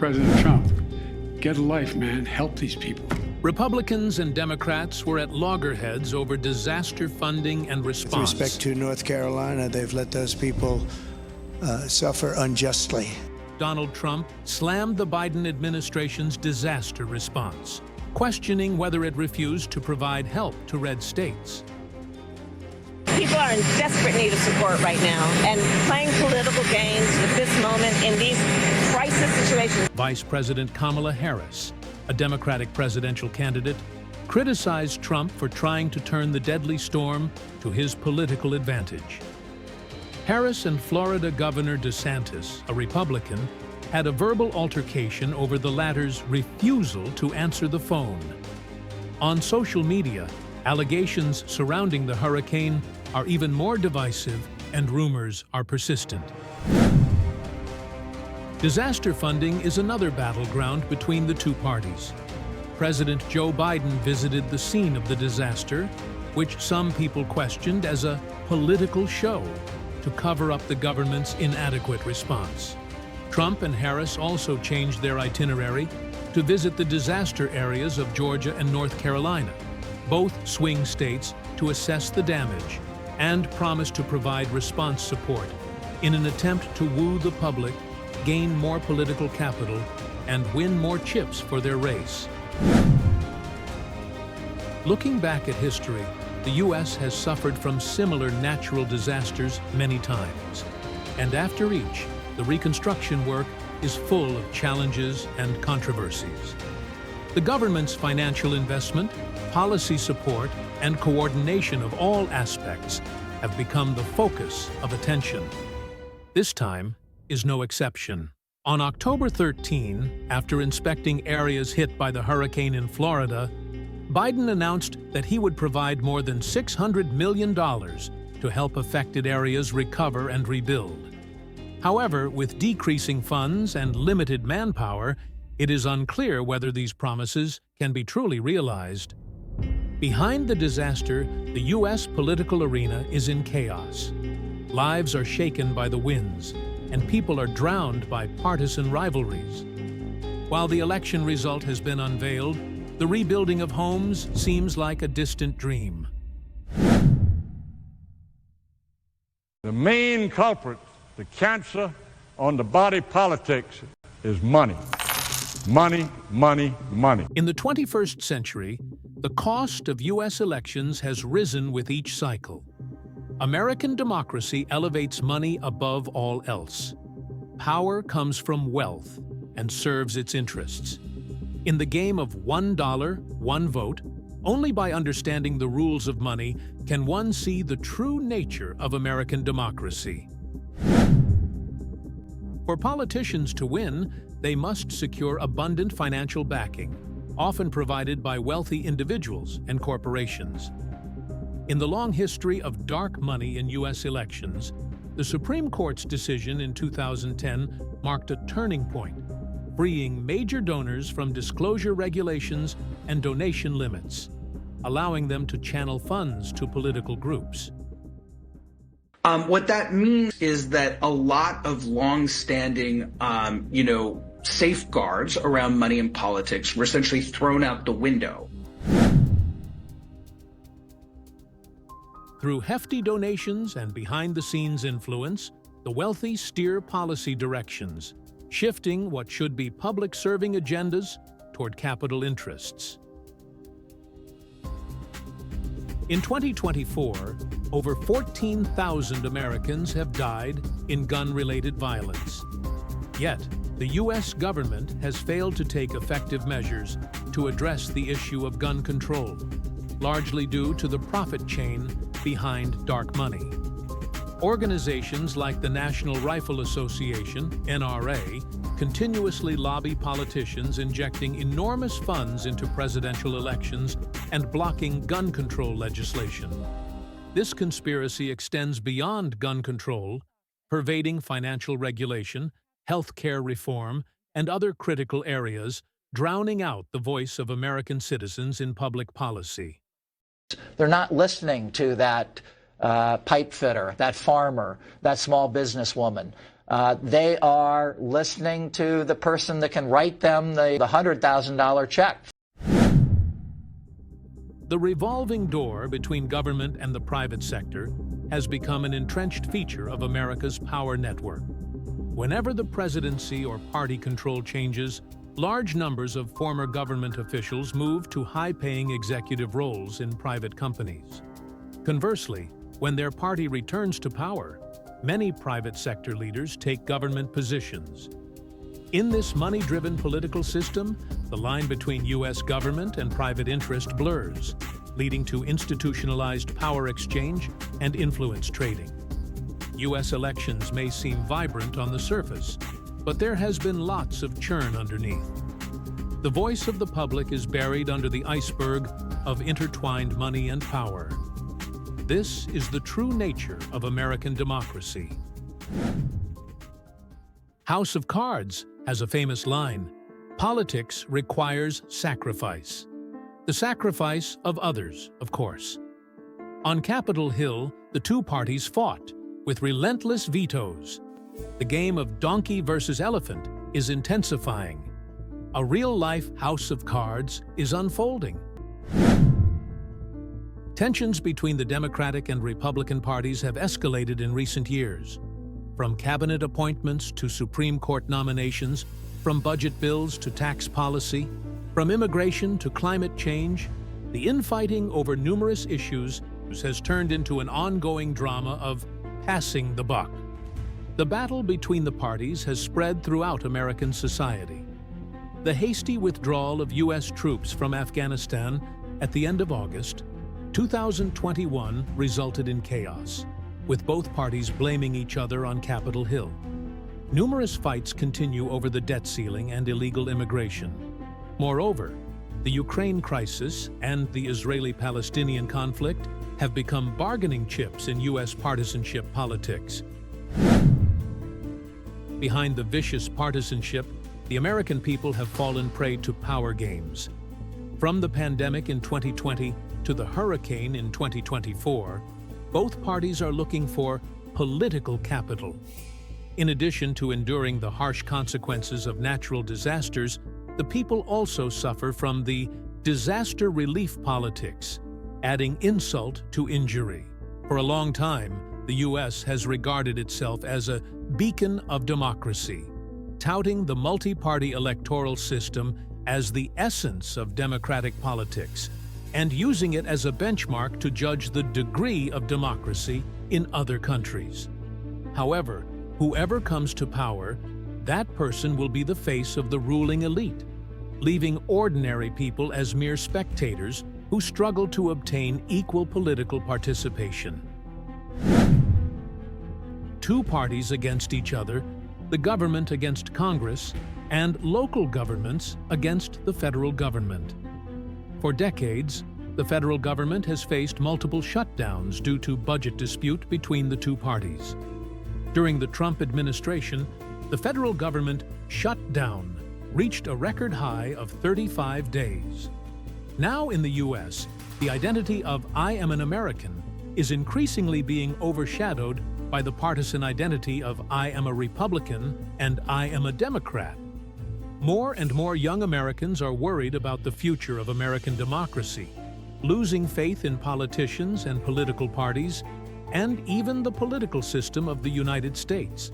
President Trump. Get a life, man. Help these people. Republicans and Democrats were at loggerheads over disaster funding and response. With respect to North Carolina, they've let those people suffer unjustly. Donald Trump slammed the Biden administration's disaster response, questioning whether it refused to provide help to red states. People are in desperate need of support right now, and playing political games at this moment in these crisis situations. Vice President Kamala Harris, a Democratic presidential candidate, criticized Trump for trying to turn the deadly storm to his political advantage. Harris and Florida Governor DeSantis, a Republican, had a verbal altercation over the latter's refusal to answer the phone. On social media, allegations surrounding the hurricane are even more divisive, and rumors are persistent. Disaster funding is another battleground between the two parties. President Joe Biden visited the scene of the disaster, which some people questioned as a political show to cover up the government's inadequate response. Trump and Harris also changed their itinerary to visit the disaster areas of Georgia and North Carolina, both swing states, to assess the damage and promise to provide response support in an attempt to woo the public, gain more political capital, and win more chips for their race. Looking back at history, the U.S. has suffered from similar natural disasters many times, and after each, the reconstruction work is full of challenges and controversies. The government's financial investment, policy support, and coordination of all aspects have become the focus of attention. This time is no exception. On October 13, after inspecting areas hit by the hurricane in Florida, Biden announced that he would provide more than $600 million to help affected areas recover and rebuild. However, with decreasing funds and limited manpower, it is unclear whether these promises can be truly realized. Behind the disaster, the U.S. political arena is in chaos. Lives are shaken by the winds, and people are drowned by partisan rivalries. While the election result has been unveiled, the rebuilding of homes seems like a distant dream. The main culprit, the cancer on the body politics, is money. Money, money, money. In the 21st century, the cost of U.S. elections has risen with each cycle. American democracy elevates money above all else. Power comes from wealth and serves its interests. In the game of $1, one vote, only by understanding the rules of money can one see the true nature of American democracy. For politicians to win, they must secure abundant financial backing, often provided by wealthy individuals and corporations. In the long history of dark money in U.S. elections, the Supreme Court's decision in 2010 marked a turning point, freeing major donors from disclosure regulations and donation limits, allowing them to channel funds to political groups. What that means is that a lot of long-standing, safeguards around money in politics were essentially thrown out the window. Through hefty donations and behind-the-scenes influence, the wealthy steer policy directions, shifting what should be public-serving agendas toward capital interests. In 2024, over 14,000 Americans have died in gun-related violence. Yet, the U.S. government has failed to take effective measures to address the issue of gun control, largely due to the profit chain behind dark money. Organizations like the National Rifle Association, NRA, continuously lobby politicians injecting enormous funds into presidential elections and blocking gun control legislation. This conspiracy extends beyond gun control, pervading financial regulation, health care reform, and other critical areas, drowning out the voice of American citizens in public policy. They're not listening to that pipe fitter, that farmer, that small businesswoman. They are listening to the person that can write them the $100,000 check. The revolving door between government and the private sector has become an entrenched feature of America's power network. Whenever the presidency or party control changes, large numbers of former government officials move to high-paying executive roles in private companies. Conversely, when their party returns to power, many private sector leaders take government positions. In this money-driven political system, the line between U.S. government and private interest blurs, leading to institutionalized power exchange and influence trading. U.S. elections may seem vibrant on the surface, but there has been lots of churn underneath. The voice of the public is buried under the iceberg of intertwined money and power. This is the true nature of American democracy. House of Cards has a famous line, "Politics requires sacrifice." The sacrifice of others, of course. On Capitol Hill, the two parties fought, with relentless vetoes. The game of donkey versus elephant is intensifying. A real-life House of Cards is unfolding. Tensions between the Democratic and Republican parties have escalated in recent years. From cabinet appointments to Supreme Court nominations, from budget bills to tax policy, from immigration to climate change, the infighting over numerous issues has turned into an ongoing drama of passing the buck. The battle between the parties has spread throughout American society. The hasty withdrawal of U.S. troops from Afghanistan at the end of August 2021 resulted in chaos, with both parties blaming each other on Capitol Hill. Numerous fights continue over the debt ceiling and illegal immigration. Moreover, the Ukraine crisis and the Israeli-Palestinian conflict have become bargaining chips in U.S. partisanship politics. Behind the vicious partisanship, the American people have fallen prey to power games. From the pandemic in 2020 to the hurricane in 2024, both parties are looking for political capital. In addition to enduring the harsh consequences of natural disasters, the people also suffer from the disaster relief politics, adding insult to injury. For a long time, the U.S. has regarded itself as a beacon of democracy, touting the multi-party electoral system as the essence of democratic politics, and using it as a benchmark to judge the degree of democracy in other countries. However, whoever comes to power, that person will be the face of the ruling elite, leaving ordinary people as mere spectators who struggle to obtain equal political participation. Two parties against each other, the government against Congress, and local governments against the federal government. For decades, the federal government has faced multiple shutdowns due to budget dispute between the two parties. During the Trump administration, the federal government shutdown reached a record high of 35 days. Now in the U.S., the identity of "I am an American" is increasingly being overshadowed by the partisan identity of "I am a Republican" and "I am a Democrat." More and more young Americans are worried about the future of American democracy, losing faith in politicians and political parties, and even the political system of the United States.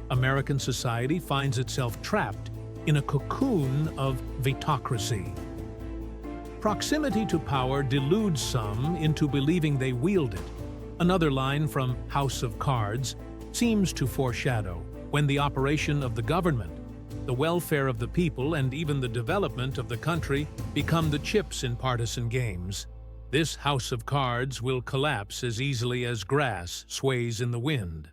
American society finds itself trapped in a cocoon of vetocracy. Proximity to power deludes some into believing they wield it. Another line from House of Cards seems to foreshadow when the operation of the government, the welfare of the people, and even the development of the country become the chips in partisan games. This House of Cards will collapse as easily as grass sways in the wind.